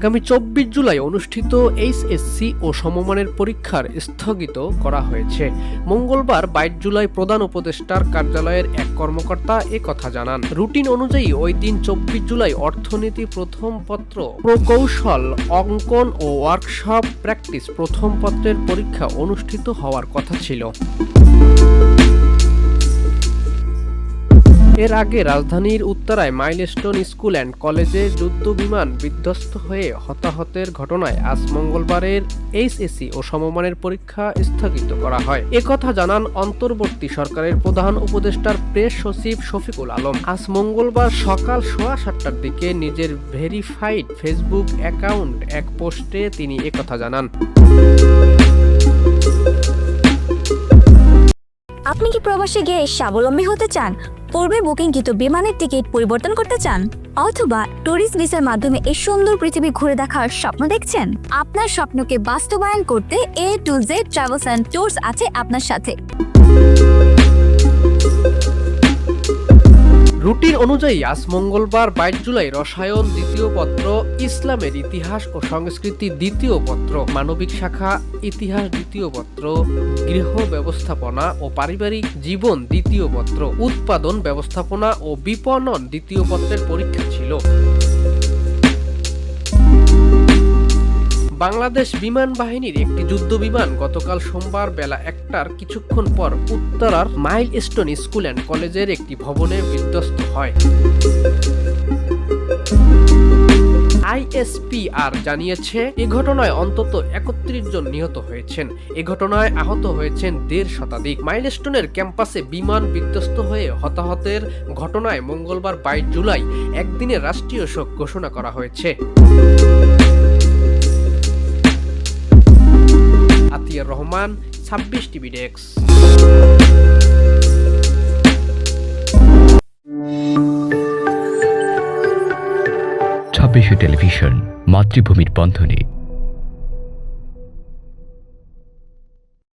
আগামী 24 জুলাই অনুষ্ঠিত এইচএসসি ও সমমানের পরীক্ষার স্থগিত করা হয়েছে। মঙ্গলবার 22 জুলাই প্রধান উপদেষ্টার কার্যালয়ের এক কর্মকর্তা একথা জানান। রুটিন অনুযায়ী ওই দিন 24 জুলাই অর্থনীতি প্রথম পত্র, প্রকৌশল, অঙ্কন ও ওয়ার্কশপ প্র্যাকটিস প্রথম পত্রের পরীক্ষা অনুষ্ঠিত হওয়ার কথা ছিল। এর আগে রাজধানীর উত্তরায় মাইলস্টোন স্কুল অ্যান্ড কলেজে যুদ্ধবিমান বিধ্বস্ত হয়ে হতাহতের ঘটনায় আজ মঙ্গলবারের এইচএসসি ও সমমানের পরীক্ষা স্থগিত করা হয়। একথা জানান অন্তর্বর্তী সরকারের প্রধান উপদেষ্টার প্রেস সচিব শফিকুল আলম। আজ মঙ্গলবার সকাল 7:15টার দিকে নিজের ভেরিফাইড ফেসবুক অ্যাকাউন্ট এক পোস্টে তিনি একথা জানান। আপনি কি প্রবাসে গিয়ে স্বাবলম্বী হতে চান? পূর্বে বুকিংকৃত বিমানের টিকিট পরিবর্তন করতে চান, অথবা ট্যুরিস্ট ভিসার মাধ্যমে এই সুন্দর পৃথিবী ঘুরে দেখার স্বপ্ন দেখছেন? আপনার স্বপ্নকে বাস্তবায়ন করতে A to Z travels and tours আছে আপনার সাথে। রুটিন অনুযায়ী আজ মঙ্গলবার 22 জুলাই রসায়ন দ্বিতীয় পত্র, ইসলামের ইতিহাস ও সংস্কৃতি দ্বিতীয় পত্র, মানবিক শাখা ইতিহাস দ্বিতীয় পত্র, গৃহ ব্যবস্থাপনা ও পারিবারিক জীবন দ্বিতীয় পত্র, উৎপাদন ব্যবস্থাপনা ও বিপণন দ্বিতীয় পত্রের পরীক্ষা ছিল। বাংলাদেশ বিমান বাহিনীর একটি যুদ্ধ বিমান গতকাল সোমবার বেলা 1টার কিছুক্ষণ পর উত্তরার মাইলস্টোন স্কুল অ্যান্ড কলেজের একটি ভবনে বিধ্বস্ত হয়। আইএসপিআর জানিয়েছে এ ঘটনায় অন্তত 31 জন নিহত হয়েছেন। এ ঘটনায় আহত হয়েছেন 1.5 শতাধিক। মাইলস্টোনের ক্যাম্পাসে বিমান বিধ্বস্ত হয়ে হতাহতের ঘটনায় মঙ্গলবার 22 জুলাই একদিনের রাষ্ট্রীয় শোক ঘোষণা করা হয়েছে। Atiar Rahman, 26 TV desk. Television, মাতৃভূমির বন্ধনে।